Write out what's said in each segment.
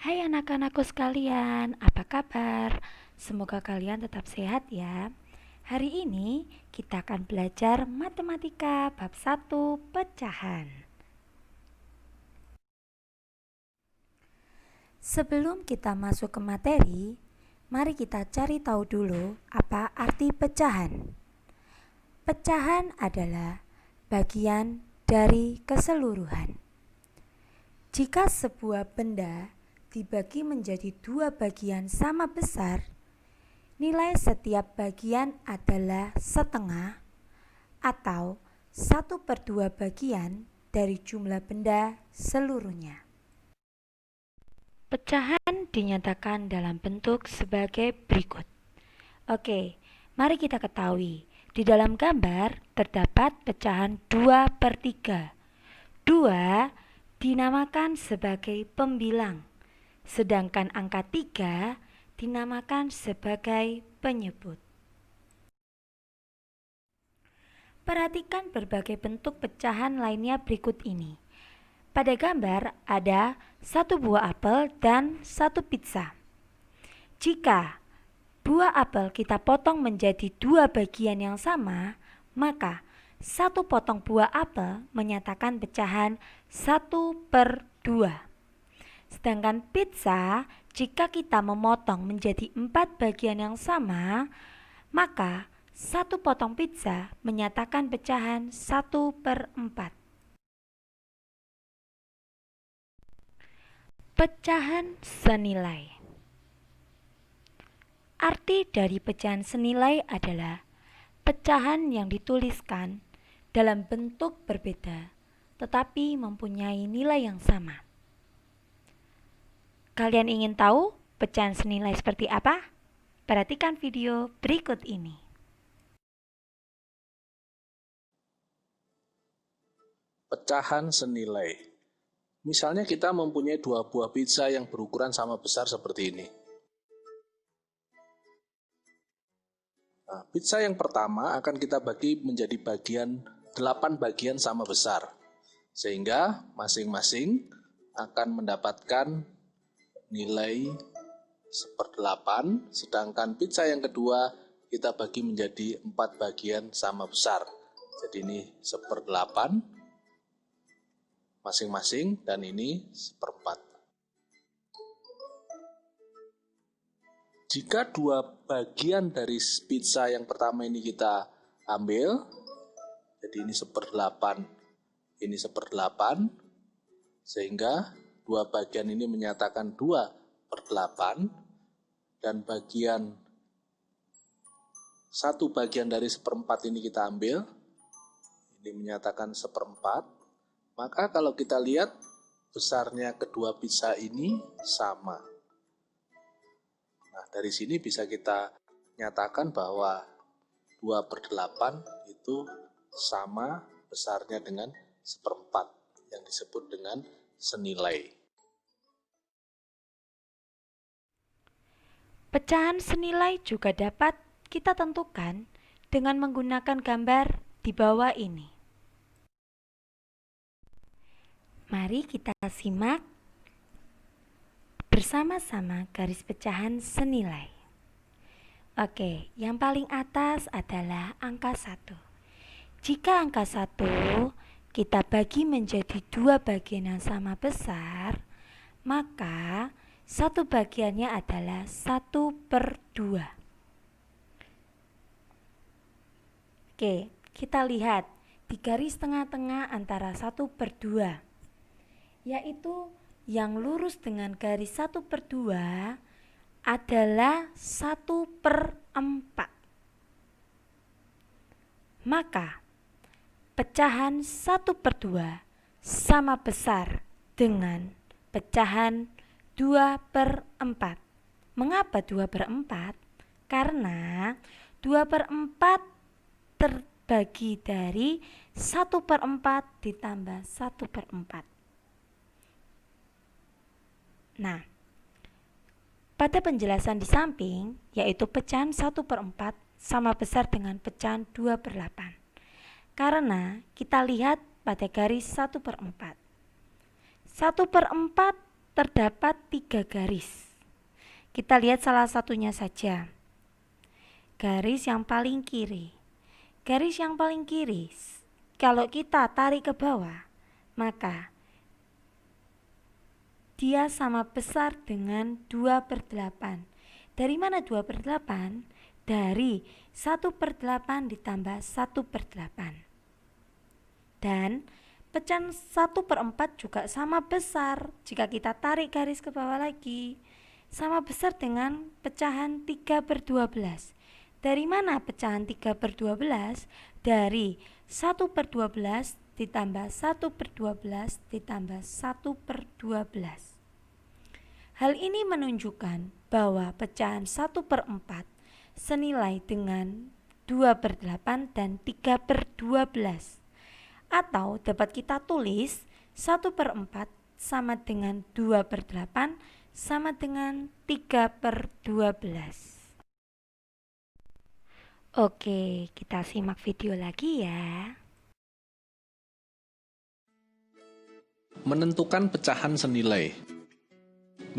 Hai anak-anakku sekalian, apa kabar? Semoga kalian tetap sehat ya. Hari ini kita akan belajar matematika bab 1 pecahan. Sebelum kita masuk ke materi, mari kita cari tahu dulu apa arti pecahan. Pecahan adalah bagian dari keseluruhan. Jika sebuah benda dibagi menjadi dua bagian sama besar, nilai setiap bagian adalah setengah atau 1/2 bagian dari jumlah benda seluruhnya. Pecahan dinyatakan dalam bentuk sebagai berikut. Oke, mari kita ketahui. Di dalam gambar terdapat pecahan 2/3. 2 dinamakan sebagai pembilang, sedangkan angka 3 dinamakan sebagai penyebut. Perhatikan berbagai bentuk pecahan lainnya berikut ini. Pada gambar ada satu buah apel dan satu pizza. Jika buah apel kita potong menjadi dua bagian yang sama, maka satu potong buah apel menyatakan pecahan 1/2. Sedangkan pizza, jika kita memotong menjadi 4 bagian yang sama, maka satu potong pizza menyatakan pecahan 1/4. Pecahan senilai. Arti dari pecahan senilai adalah pecahan yang dituliskan dalam bentuk berbeda tetapi mempunyai nilai yang sama. Kalian ingin tahu pecahan senilai seperti apa? Perhatikan video berikut ini. Pecahan senilai. Misalnya kita mempunyai dua buah pizza yang berukuran sama besar seperti ini. Nah, pizza yang pertama akan kita bagi menjadi 8 bagian sama besar. Sehingga masing-masing akan mendapatkan nilai 1/8, sedangkan pizza yang kedua kita bagi menjadi 4 bagian sama besar. Jadi ini 1/8 masing-masing dan ini 1/4. Jika dua bagian dari pizza yang pertama ini kita ambil, jadi ini 1/8, ini 1/8, sehingga dua bagian ini menyatakan 2/8, dan satu bagian dari 1/4 ini kita ambil, ini menyatakan 1/4, maka kalau kita lihat besarnya kedua pizza ini sama. Nah, dari sini bisa kita nyatakan bahwa 2/8 itu sama besarnya dengan 1/4 yang disebut dengan senilai. Pecahan senilai juga dapat kita tentukan dengan menggunakan gambar di bawah ini. Mari kita simak bersama-sama garis pecahan senilai. Oke, yang paling atas adalah angka 1. Jika angka 1 kita bagi menjadi dua bagian yang sama besar, maka satu bagiannya adalah 1/2. Oke, kita lihat di garis tengah-tengah antara 1/2, yaitu yang lurus dengan garis 1/2 adalah 1/4. Maka pecahan 1/2 sama besar dengan pecahan 2/4. Mengapa 2/4? Karena 2/4 terbagi dari 1/4 ditambah 1/4. Nah, pada penjelasan di samping, yaitu pecahan 1/4 sama besar dengan pecahan 2/8. Karena kita lihat pada garis 1/4. 1/4 terdapat 3 garis. Kita lihat salah satunya saja. Garis yang paling kiri. Garis yang paling kiri, kalau kita tarik ke bawah, maka dia sama besar dengan 2/8. Dari mana 2/8? Dari 1/8 ditambah 1/8. Dan pecahan 1/4 juga sama besar. Jika kita tarik garis ke bawah lagi, sama besar dengan pecahan 3/12. Dari mana pecahan 3/12? Dari 1/12 ditambah 1/12 ditambah 1/12. Hal ini menunjukkan bahwa pecahan 1/4 senilai dengan 2/8 dan 3/12. Atau dapat kita tulis 1/4 sama dengan 2/8 sama dengan 3/12. Oke, kita simak video lagi ya. Menentukan pecahan senilai.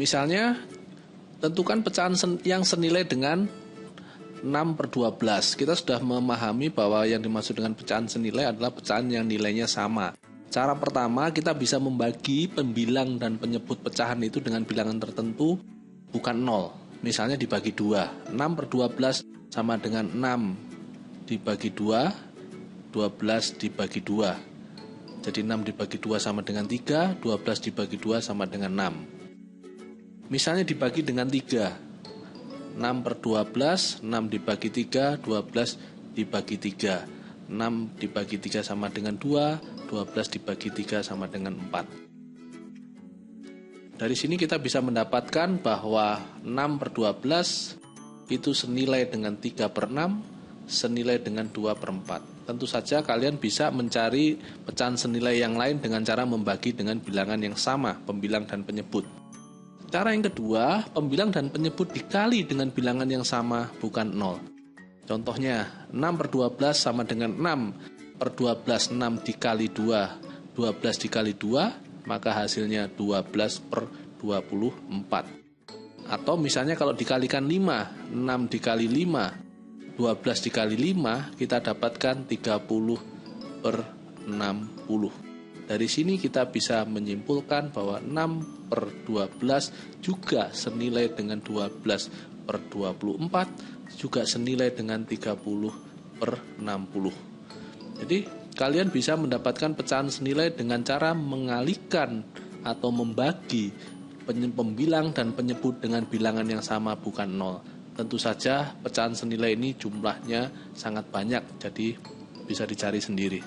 Misalnya, tentukan pecahan yang senilai dengan 6/12. Kita sudah memahami bahwa yang dimaksud dengan pecahan senilai adalah pecahan yang nilainya sama. Cara pertama, kita bisa membagi pembilang dan penyebut pecahan itu dengan bilangan tertentu, bukan 0. Misalnya dibagi 2. 6/12 sama dengan 6 dibagi 2, 12 dibagi 2. Jadi 6 dibagi 2 sama dengan 3, 12 dibagi 2 sama dengan 6. Misalnya dibagi dengan 3. 6/12, 6 dibagi 3, 12 dibagi 3. 6 dibagi 3 sama dengan 2, 12 dibagi 3 sama dengan 4. Dari sini kita bisa mendapatkan bahwa 6/12 itu senilai dengan 3/6, senilai dengan 2/4. Tentu saja kalian bisa mencari pecahan senilai yang lain dengan cara membagi dengan bilangan yang sama, pembilang dan penyebut. Cara yang kedua, pembilang dan penyebut dikali dengan bilangan yang sama, bukan 0. Contohnya, 6/12 sama dengan 6/12, 6 dikali 2, 12 dikali 2, maka hasilnya 12/24. Atau misalnya kalau dikalikan 5, 6 dikali 5, 12 dikali 5, kita dapatkan 30/60. Dari sini kita bisa menyimpulkan bahwa 6/12 juga senilai dengan 12/24, juga senilai dengan 30/60. Jadi kalian bisa mendapatkan pecahan senilai dengan cara mengalihkan atau membagi pembilang dan penyebut dengan bilangan yang sama, bukan 0. Tentu saja pecahan senilai ini jumlahnya sangat banyak, jadi bisa dicari sendiri.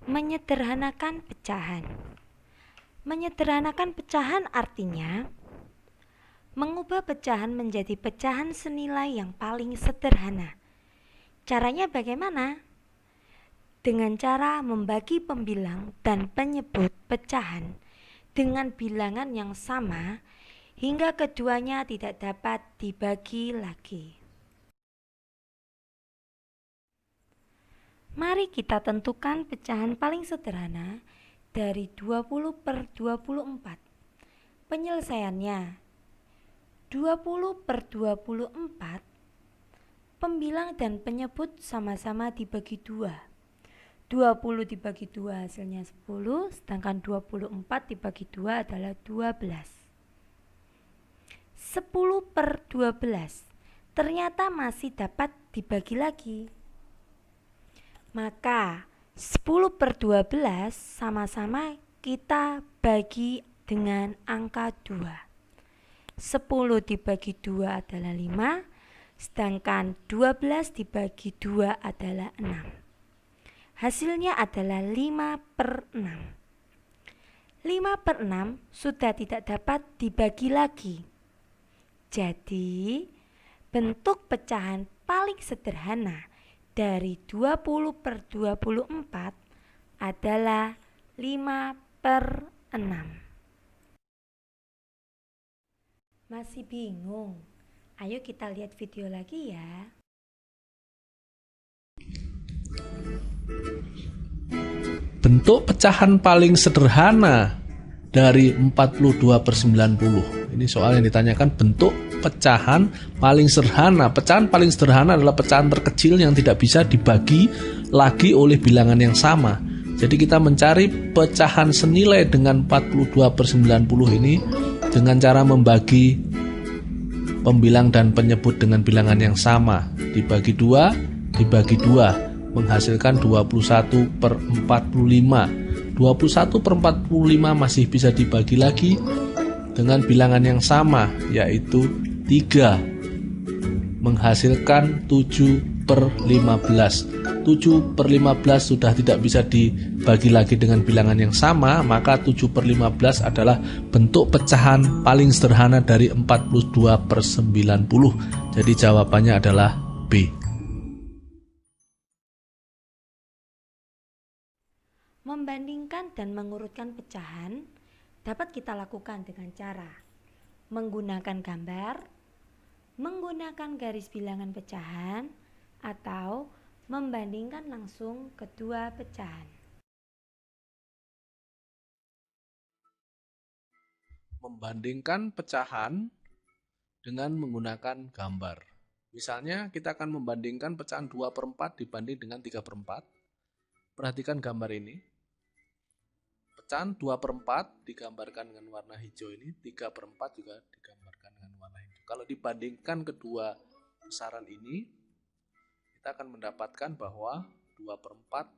Menyederhanakan pecahan. Menyederhanakan pecahan artinya mengubah pecahan menjadi pecahan senilai yang paling sederhana. Caranya bagaimana? Dengan cara membagi pembilang dan penyebut pecahan dengan bilangan yang sama hingga keduanya tidak dapat dibagi lagi. Mari kita tentukan pecahan paling sederhana dari 20/24. Penyelesaiannya 20/24, pembilang dan penyebut sama-sama dibagi 2. 20 dibagi 2 hasilnya 10, sedangkan 24 dibagi 2 adalah 12. 10/12 ternyata masih dapat dibagi lagi. Maka 10/12 sama-sama kita bagi dengan angka 2. 10 dibagi 2 adalah 5, sedangkan 12 dibagi 2 adalah 6. Hasilnya adalah 5/6. 5/6 sudah tidak dapat dibagi lagi. Jadi, bentuk pecahan paling sederhana dari 20/24 adalah 5/6. Masih bingung? Ayo kita lihat video lagi ya. bentuk pecahan paling sederhana dari 42/90. Ini soal yang ditanyakan bentuk pecahan paling sederhana. Pecahan paling sederhana adalah pecahan terkecil yang tidak bisa dibagi lagi oleh bilangan yang sama. Jadi kita mencari pecahan senilai dengan 42/90 ini dengan cara membagi pembilang dan penyebut dengan bilangan yang sama. Dibagi 2, dibagi 2 menghasilkan 21/45. 21/45 masih bisa dibagi lagi dengan bilangan yang sama, yaitu 3, menghasilkan 7/15. 7/15 sudah tidak bisa dibagi lagi dengan bilangan yang sama, maka 7/15 adalah bentuk pecahan paling sederhana dari 42/90. Jadi jawabannya adalah B. Membandingkan dan mengurutkan pecahan dapat kita lakukan dengan cara menggunakan gambar, menggunakan garis bilangan pecahan, atau membandingkan langsung kedua pecahan. Membandingkan pecahan dengan menggunakan gambar. Misalnya kita akan membandingkan pecahan 2/4 dibanding dengan 3/4. Perhatikan gambar ini. Pecahan 2/4 digambarkan dengan warna hijau ini, 3/4 juga digambarkan dengan warna hijau. Kalau dibandingkan kedua besaran ini, kita akan mendapatkan bahwa 2/4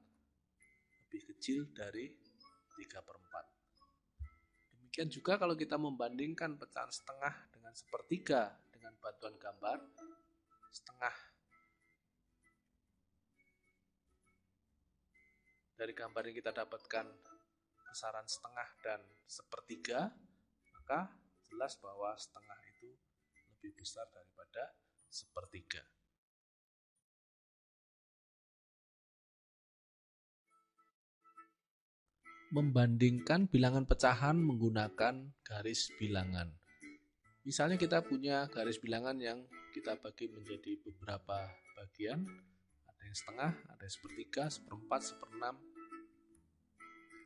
lebih kecil dari 3/4. Demikian juga kalau kita membandingkan pecahan setengah dengan sepertiga dengan bantuan gambar, setengah dari gambar yang kita dapatkan besaran setengah dan sepertiga, maka jelas bahwa setengah itu lebih besar daripada sepertiga. Membandingkan bilangan pecahan menggunakan garis bilangan. Misalnya kita punya garis bilangan yang kita bagi menjadi beberapa bagian, ada yang setengah, ada yang sepertiga, seperempat, seperenam,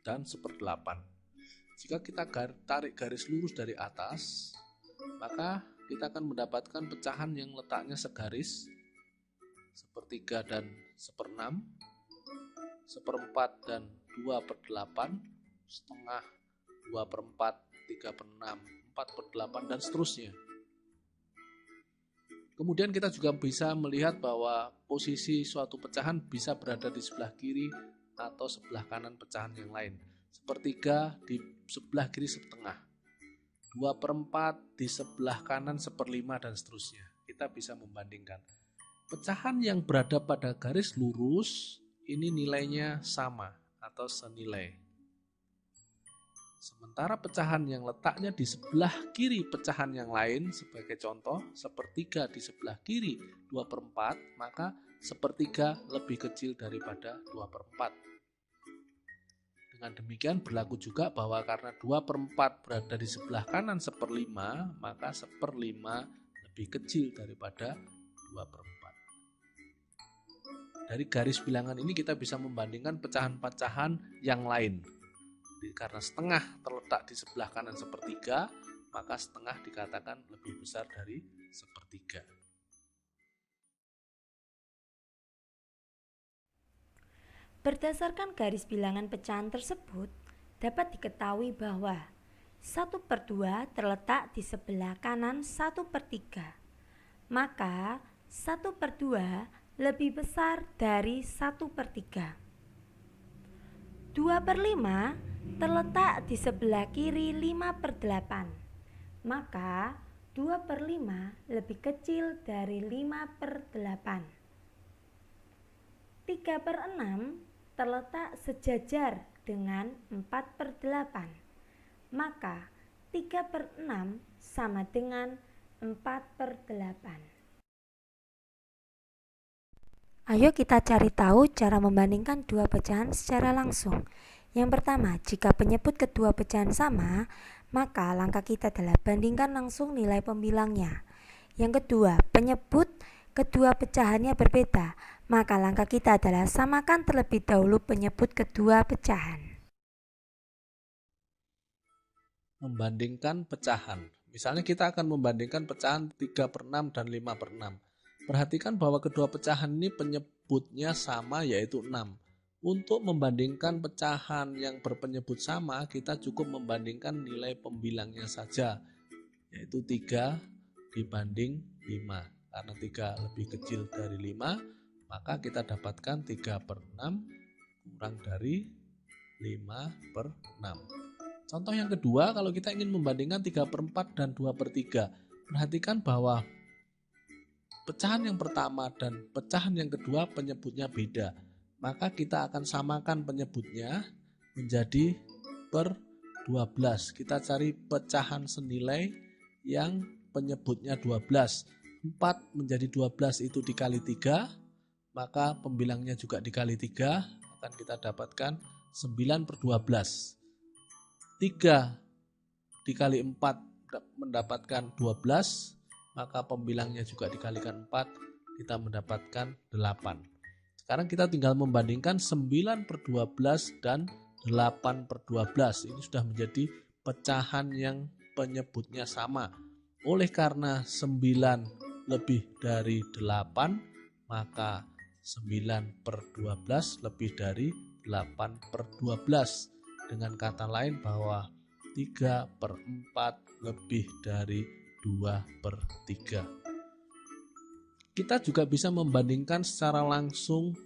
dan 1/8. Jika kita tarik garis lurus dari atas, maka kita akan mendapatkan pecahan yang letaknya segaris, sepertiga dan seperenam, seperempat dan 2/8, setengah 2/4, 3/6, 4/8, dan seterusnya. Kemudian kita juga bisa melihat bahwa posisi suatu pecahan bisa berada di sebelah kiri atau sebelah kanan pecahan yang lain. Sepertiga di sebelah kiri setengah, 2/4 di sebelah kanan 1/5, dan seterusnya. Kita bisa membandingkan. Pecahan yang berada pada garis lurus ini nilainya sama atau senilai. Sementara pecahan yang letaknya di sebelah kiri pecahan yang lain, sebagai contoh, sepertiga di sebelah kiri 2/4, maka sepertiga lebih kecil daripada 2/4. Dengan demikian berlaku juga bahwa karena 2/4 berada di sebelah kanan 1/5, maka 1/5 lebih kecil daripada 2/4. Dari garis bilangan ini kita bisa membandingkan pecahan-pecahan yang lain. Jadi karena setengah terletak di sebelah kanan sepertiga, maka setengah dikatakan lebih besar dari sepertiga. Berdasarkan garis bilangan pecahan tersebut, dapat diketahui bahwa 1/2 terletak di sebelah kanan 1/3. Maka 1/2 lebih besar dari 1/3. 2/5 terletak di sebelah kiri 5/8. Maka 2/5 lebih kecil dari 5/8. 3/6 terletak sejajar dengan 4/8. Maka 3/6 sama dengan 4/8. Ayo kita cari tahu cara membandingkan dua pecahan secara langsung. Yang pertama, jika penyebut kedua pecahan sama, maka langkah kita adalah bandingkan langsung nilai pembilangnya. Yang kedua, penyebut kedua pecahannya berbeda, maka langkah kita adalah samakan terlebih dahulu penyebut kedua pecahan. Membandingkan pecahan. Misalnya kita akan membandingkan pecahan 3/6 dan 5/6. Perhatikan bahwa kedua pecahan ini penyebutnya sama, yaitu 6. Untuk membandingkan pecahan yang berpenyebut sama, kita cukup membandingkan nilai pembilangnya saja, yaitu 3 dibanding 5. Karena 3 lebih kecil dari 5, maka kita dapatkan 3/6 kurang dari 5/6. Contoh yang kedua, kalau kita ingin membandingkan 3/4 dan 2/3, perhatikan bahwa pecahan yang pertama dan pecahan yang kedua penyebutnya beda. Maka kita akan samakan penyebutnya menjadi per 12. Kita cari pecahan senilai yang penyebutnya 12. 4 menjadi 12 itu dikali 3, maka pembilangnya juga dikali 3, akan kita dapatkan 9/12. 3 dikali 4 mendapatkan 12, maka pembilangnya juga dikalikan 4, kita mendapatkan 8. Sekarang kita tinggal membandingkan 9/12 dan 8/12. Ini sudah menjadi pecahan yang penyebutnya sama. Oleh karena 9 lebih dari 8, maka 9/12 lebih dari 8/12. Dengan kata lain bahwa 3/4 lebih dari 2/3. Kita juga bisa membandingkan secara langsung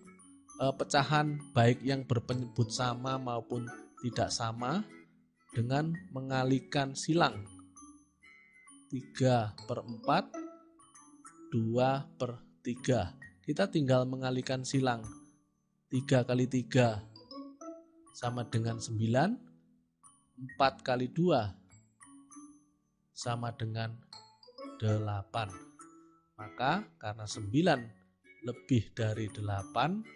pecahan baik yang berpenyebut sama maupun tidak sama dengan mengalihkan silang. 3/4, 2/3. Kita tinggal mengalihkan silang. 3 kali 3 sama dengan 9, 4 kali 2 sama dengan 8. Maka karena 9 lebih dari 8,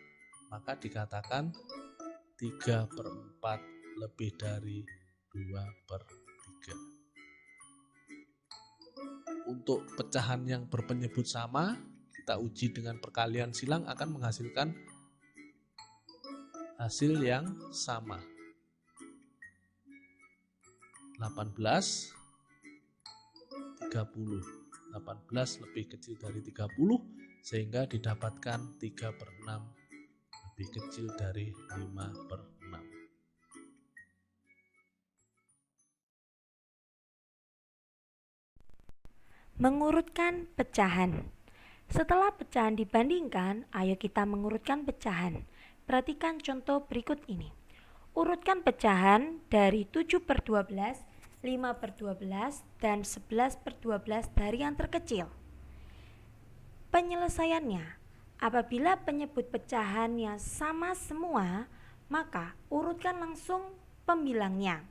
maka dikatakan 3/4 lebih dari 2/3. Untuk pecahan yang berpenyebut sama, kita uji dengan perkalian silang akan menghasilkan hasil yang sama. 18, 30. 18 lebih kecil dari 30, sehingga didapatkan 3/6 lebih kecil dari 5/6. Mengurutkan pecahan. Setelah pecahan dibandingkan, ayo kita mengurutkan pecahan. Perhatikan contoh berikut ini. Urutkan pecahan dari 7/12, 5/12, dan 11/12 dari yang terkecil. Penyelesaiannya, apabila penyebut pecahannya sama semua, maka urutkan langsung pembilangnya.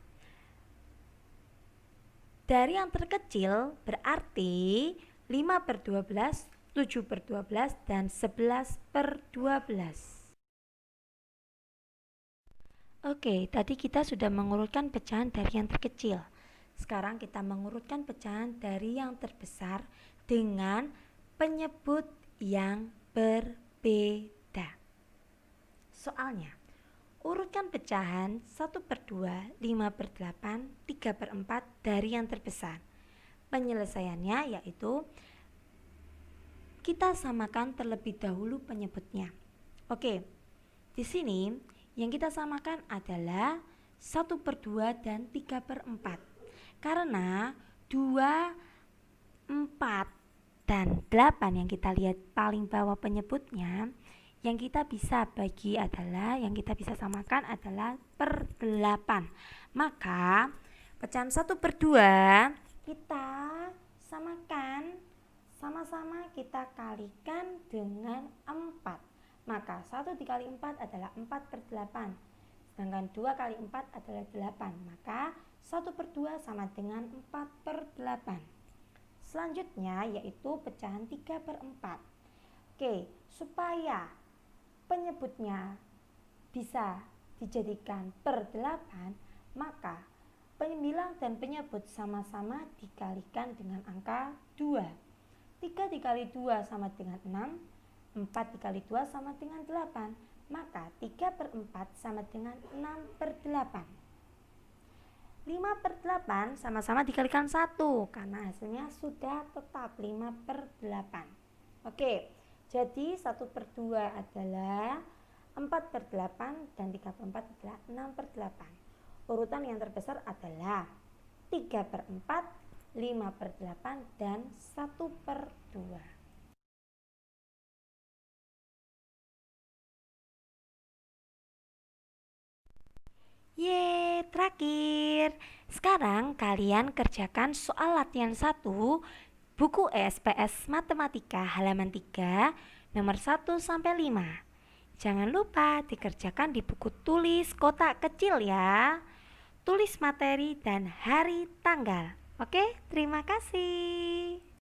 Dari yang terkecil berarti 5/12, 7/12, dan 11/12. Oke, tadi kita sudah mengurutkan pecahan dari yang terkecil. Sekarang kita mengurutkan pecahan dari yang terbesar dengan penyebut yang berbeda. Soalnya, urutkan pecahan 1/2, 5/8, 3/4 dari yang terbesar. Penyelesaiannya yaitu kita samakan terlebih dahulu penyebutnya. Oke, di sini yang kita samakan adalah 1/2 dan 3/4. Karena 2, 4, dan 8 yang kita lihat paling bawah penyebutnya, yang kita bisa bagi adalah, yang kita bisa samakan adalah per 8. Maka pecahan 1/2 kita samakan, sama-sama kita kalikan dengan 4. Maka 1 dikali 4 adalah 4/8. Sedangkan 2 kali 4 adalah 8. Maka 1/2 sama dengan 4/8. Selanjutnya yaitu pecahan 3/4. Oke, supaya penyebutnya bisa dijadikan per 8, maka pembilang dan penyebut sama-sama dikalikan dengan angka 2. 3 dikali 2 sama dengan 6, 4 dikali 2 sama dengan 8. Maka 3/4 sama dengan 6/8. 5/8 sama-sama dikalikan 1 karena hasilnya sudah tetap 5/8. Oke, jadi 1/2 adalah 4/8 dan 3/4 adalah 6/8. Urutan yang terbesar adalah 3/4, 5/8 dan 1/2. Ye, terakhir. Sekarang kalian kerjakan soal latihan 1 buku ESPS Matematika halaman 3 nomor 1 sampai 5. Jangan lupa dikerjakan di buku tulis kotak kecil ya. Tulis materi dan hari tanggal. Oke, terima kasih.